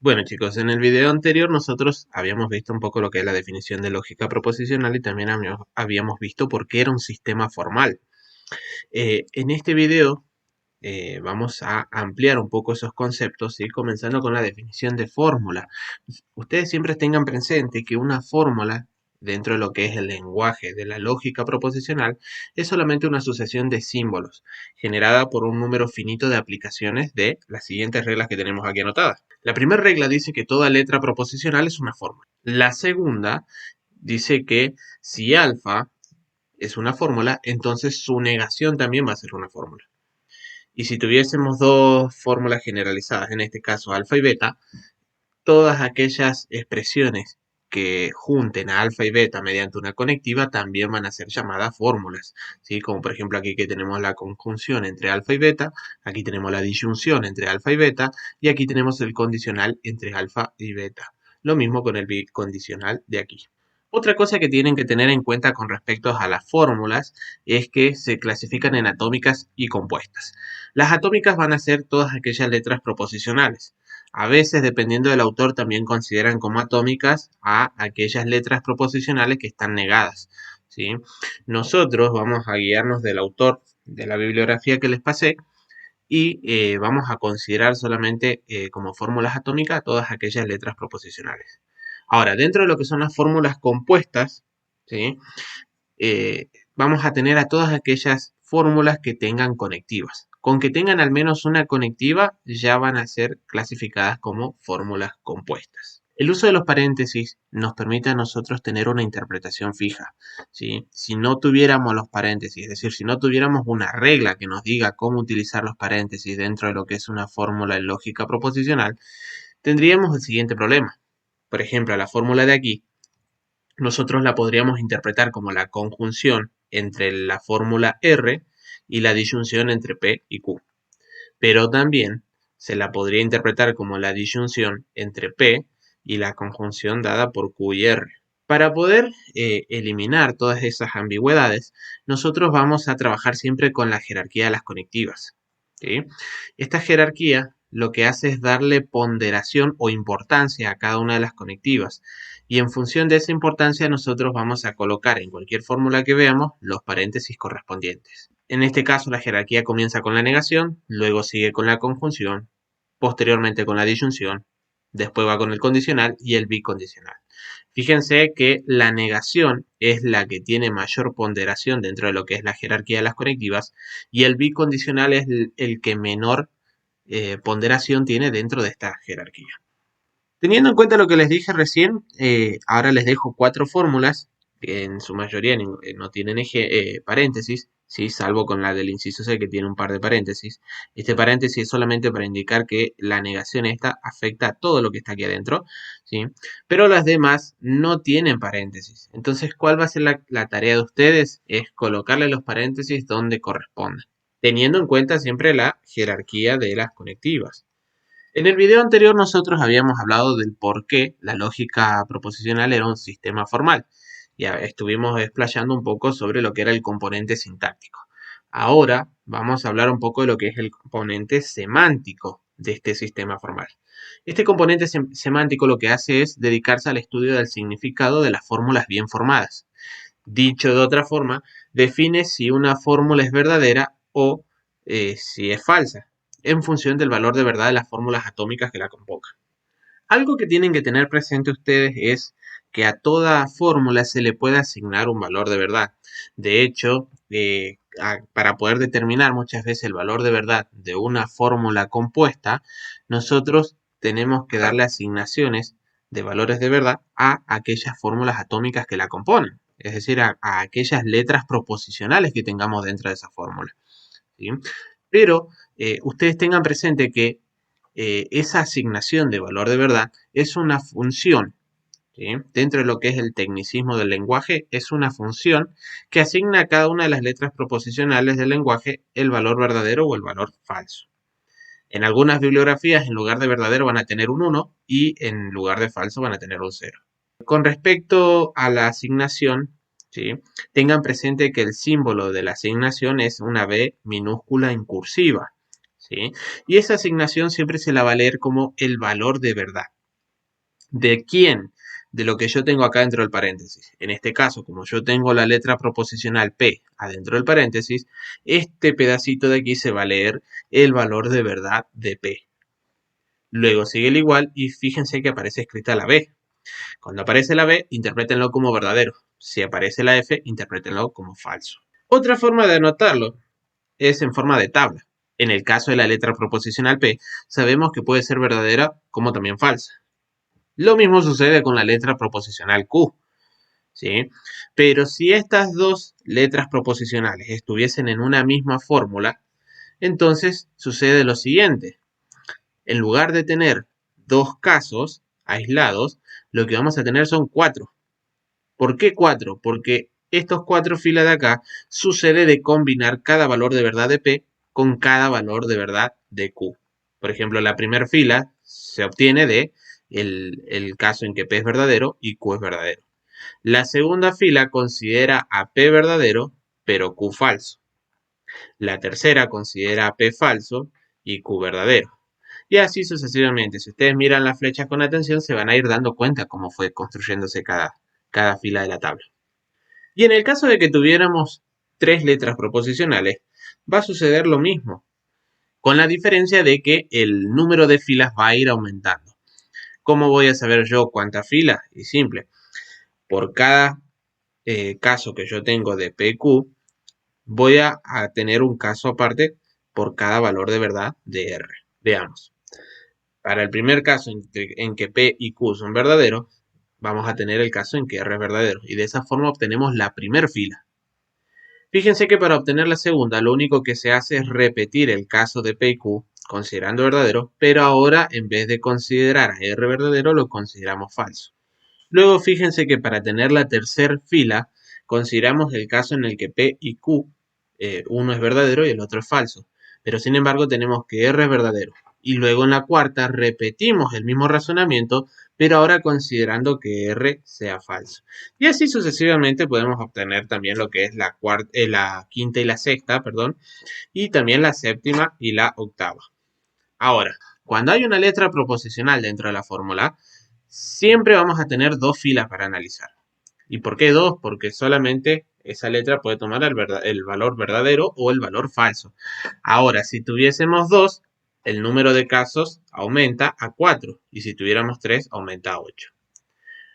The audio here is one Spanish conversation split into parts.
Bueno chicos, en el video anterior nosotros habíamos visto un poco lo que es la definición de lógica proposicional y también habíamos visto por qué era un sistema formal. En este video vamos a ampliar un poco esos conceptos, ¿sí? Comenzando con la definición de fórmula. Ustedes siempre tengan presente que una fórmula, dentro de lo que es el lenguaje de la lógica proposicional, es solamente una sucesión de símbolos, generada por un número finito de aplicaciones de las siguientes reglas que tenemos aquí anotadas. La primera regla dice que toda letra proposicional es una fórmula. La segunda dice que si alfa es una fórmula, entonces su negación también va a ser una fórmula. Y si tuviésemos dos fórmulas generalizadas, en este caso alfa y beta, todas aquellas expresiones que junten a alfa y beta mediante una conectiva también van a ser llamadas fórmulas, ¿sí? Como por ejemplo aquí que tenemos la conjunción entre alfa y beta, aquí tenemos la disyunción entre alfa y beta, y aquí tenemos el condicional entre alfa y beta. Lo mismo con el bicondicional de aquí. Otra cosa que tienen que tener en cuenta con respecto a las fórmulas es que se clasifican en atómicas y compuestas. Las atómicas van a ser todas aquellas letras proposicionales. A veces, dependiendo del autor, también consideran como atómicas a aquellas letras proposicionales que están negadas, ¿sí? Nosotros vamos a guiarnos del autor de la bibliografía que les pasé y vamos a considerar solamente como fórmulas atómicas todas aquellas letras proposicionales. Ahora, dentro de lo que son las fórmulas compuestas, ¿sí? Vamos a tener a todas aquellas fórmulas que tengan conectivas. Con que tengan al menos una conectiva ya van a ser clasificadas como fórmulas compuestas. El uso de los paréntesis nos permite a nosotros tener una interpretación fija, ¿sí? Si no tuviéramos los paréntesis, es decir, si no tuviéramos una regla que nos diga cómo utilizar los paréntesis dentro de lo que es una fórmula en lógica proposicional, tendríamos el siguiente problema. Por ejemplo, la fórmula de aquí nosotros la podríamos interpretar como la conjunción entre la fórmula R y la disyunción entre P y Q. Pero también se la podría interpretar como la disyunción entre P y la conjunción dada por Q y R. Para poder eliminar todas esas ambigüedades, nosotros vamos a trabajar siempre con la jerarquía de las conectivas, ¿sí? Esta jerarquía lo que hace es darle ponderación o importancia a cada una de las conectivas. Y en función de esa importancia nosotros vamos a colocar en cualquier fórmula que veamos los paréntesis correspondientes. En este caso la jerarquía comienza con la negación, luego sigue con la conjunción, posteriormente con la disyunción, después va con el condicional y el bicondicional. Fíjense que la negación es la que tiene mayor ponderación dentro de lo que es la jerarquía de las conectivas y el bicondicional es el que menor ponderación tiene dentro de esta jerarquía. Teniendo en cuenta lo que les dije recién, ahora les dejo cuatro fórmulas que en su mayoría no tienen paréntesis, ¿sí? Salvo con la del inciso C que tiene un par de paréntesis. Este paréntesis es solamente para indicar que la negación esta afecta a todo lo que está aquí adentro, ¿sí? Pero las demás no tienen paréntesis. Entonces, ¿cuál va a ser la tarea de ustedes? Es colocarle los paréntesis donde correspondan, teniendo en cuenta siempre la jerarquía de las conectivas. En el video anterior nosotros habíamos hablado del por qué la lógica proposicional era un sistema formal. Ya estuvimos explayando un poco sobre lo que era el componente sintáctico. Ahora vamos a hablar un poco de lo que es el componente semántico de este sistema formal. Este componente semántico lo que hace es dedicarse al estudio del significado de las fórmulas bien formadas. Dicho de otra forma, define si una fórmula es verdadera o si es falsa, en función del valor de verdad de las fórmulas atómicas que la compongan. Algo que tienen que tener presente ustedes es que a toda fórmula se le puede asignar un valor de verdad. De hecho, para poder determinar muchas veces el valor de verdad de una fórmula compuesta, nosotros tenemos que darle asignaciones de valores de verdad a aquellas fórmulas atómicas que la componen, es decir, a aquellas letras proposicionales que tengamos dentro de esa fórmula, ¿sí? Pero ustedes tengan presente que esa asignación de valor de verdad es una función, ¿sí? Dentro de lo que es el tecnicismo del lenguaje, es una función que asigna a cada una de las letras proposicionales del lenguaje el valor verdadero o el valor falso. En algunas bibliografías, en lugar de verdadero van a tener un 1 y en lugar de falso van a tener un 0. Con respecto a la asignación, ¿sí? Tengan presente que el símbolo de la asignación es una B minúscula en cursiva, ¿sí? Y esa asignación siempre se la va a leer como el valor de verdad. ¿De quién? De lo que yo tengo acá dentro del paréntesis. En este caso, como yo tengo la letra proposicional P adentro del paréntesis, este pedacito de aquí se va a leer el valor de verdad de P. Luego sigue el igual y fíjense que aparece escrita la B. Cuando aparece la B, interprétenlo como verdadero. Si aparece la F, interprétenlo como falso. Otra forma de anotarlo es en forma de tabla. En el caso de la letra proposicional P, sabemos que puede ser verdadera como también falsa. Lo mismo sucede con la letra proposicional Q, ¿sí? Pero si estas dos letras proposicionales estuviesen en una misma fórmula, entonces sucede lo siguiente. En lugar de tener dos casos aislados, lo que vamos a tener son 4. ¿Por qué 4? Porque estos 4 filas de acá sucede de combinar cada valor de verdad de P con cada valor de verdad de Q. Por ejemplo, la primera fila se obtiene de el caso en que P es verdadero y Q es verdadero. La segunda fila considera a P verdadero, pero Q falso. La tercera considera a P falso y Q verdadero. Y así sucesivamente. Si ustedes miran las flechas con atención, se van a ir dando cuenta cómo fue construyéndose cada fila de la tabla. Y en el caso de que tuviéramos 3 letras proposicionales, va a suceder lo mismo, con la diferencia de que el número de filas va a ir aumentando. ¿Cómo voy a saber yo cuántas filas? Y simple, por cada caso que yo tengo de PQ, voy a tener un caso aparte por cada valor de verdad de R. Veamos. Para el primer caso en que P y Q son verdaderos, vamos a tener el caso en que R es verdadero. Y de esa forma obtenemos la primera fila. Fíjense que para obtener la segunda, lo único que se hace es repetir el caso de P y Q, considerando verdadero, pero ahora en vez de considerar a R verdadero, lo consideramos falso. Luego fíjense que para tener la tercera fila, consideramos el caso en el que P y Q, uno es verdadero y el otro es falso. Pero sin embargo tenemos que R es verdadero. Y luego en la cuarta repetimos el mismo razonamiento, pero ahora considerando que R sea falso. Y así sucesivamente podemos obtener también lo que es la quinta y la sexta, perdón, y también la séptima y la octava. Ahora, cuando hay una letra proposicional dentro de la fórmula, siempre vamos a tener dos filas para analizar. ¿Y por qué dos? Porque solamente esa letra puede tomar el valor verdadero o el valor falso. Ahora, si tuviésemos dos, el número de casos aumenta a 4 y si tuviéramos 3 aumenta a 8.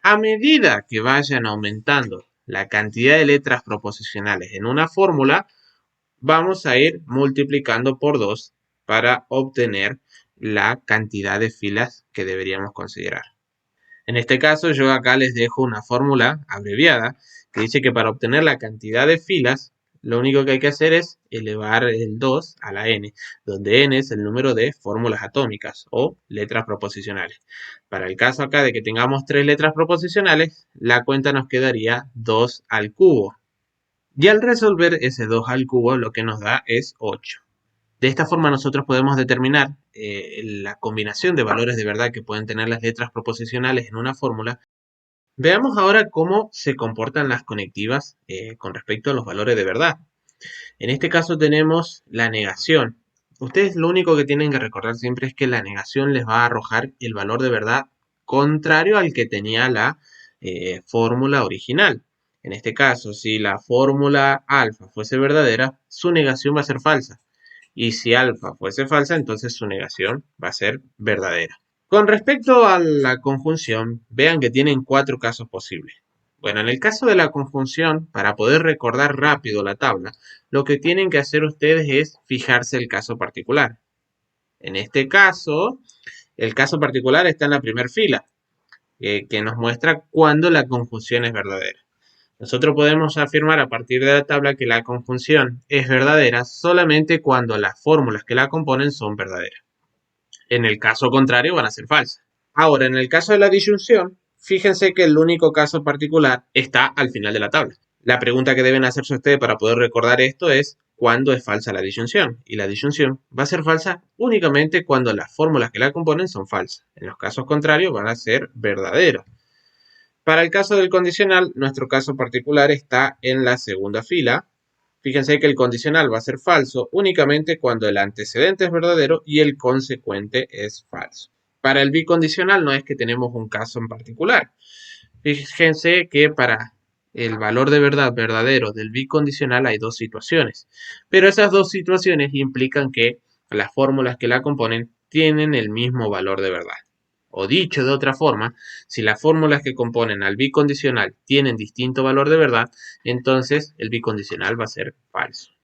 A medida que vayan aumentando la cantidad de letras proposicionales en una fórmula, vamos a ir multiplicando por 2 para obtener la cantidad de filas que deberíamos considerar. En este caso yo acá les dejo una fórmula abreviada que dice que para obtener la cantidad de filas, lo único que hay que hacer es elevar el 2 a la n, donde n es el número de fórmulas atómicas o letras proposicionales. Para el caso acá de que tengamos 3 letras proposicionales, la cuenta nos quedaría 2 al cubo. Y al resolver ese 2 al cubo, lo que nos da es 8. De esta forma nosotros podemos determinar la combinación de valores de verdad que pueden tener las letras proposicionales en una fórmula. Veamos ahora cómo se comportan las conectivas con respecto a los valores de verdad. En este caso tenemos la negación. Ustedes lo único que tienen que recordar siempre es que la negación les va a arrojar el valor de verdad contrario al que tenía la fórmula original. En este caso, si la fórmula alfa fuese verdadera, su negación va a ser falsa. Y si alfa fuese falsa, entonces su negación va a ser verdadera. Con respecto a la conjunción, vean que tienen 4 casos posibles. Bueno, en el caso de la conjunción, para poder recordar rápido la tabla, lo que tienen que hacer ustedes es fijarse el caso particular. En este caso, el caso particular está en la primera fila, que nos muestra cuándo la conjunción es verdadera. Nosotros podemos afirmar a partir de la tabla que la conjunción es verdadera solamente cuando las fórmulas que la componen son verdaderas. En el caso contrario van a ser falsas. Ahora, en el caso de la disyunción, fíjense que el único caso particular está al final de la tabla. La pregunta que deben hacerse ustedes para poder recordar esto es ¿cuándo es falsa la disyunción? Y la disyunción va a ser falsa únicamente cuando las fórmulas que la componen son falsas. En los casos contrarios van a ser verdaderas. Para el caso del condicional, nuestro caso particular está en la segunda fila Fíjense que el condicional va a ser falso únicamente cuando el antecedente es verdadero y el consecuente es falso. Para el bicondicional no es que tenemos un caso en particular. Fíjense que para el valor de verdad verdadero del bicondicional hay dos situaciones, pero esas dos situaciones implican que las fórmulas que la componen tienen el mismo valor de verdad. O dicho de otra forma, si las fórmulas que componen al bicondicional tienen distinto valor de verdad, entonces el bicondicional va a ser falso.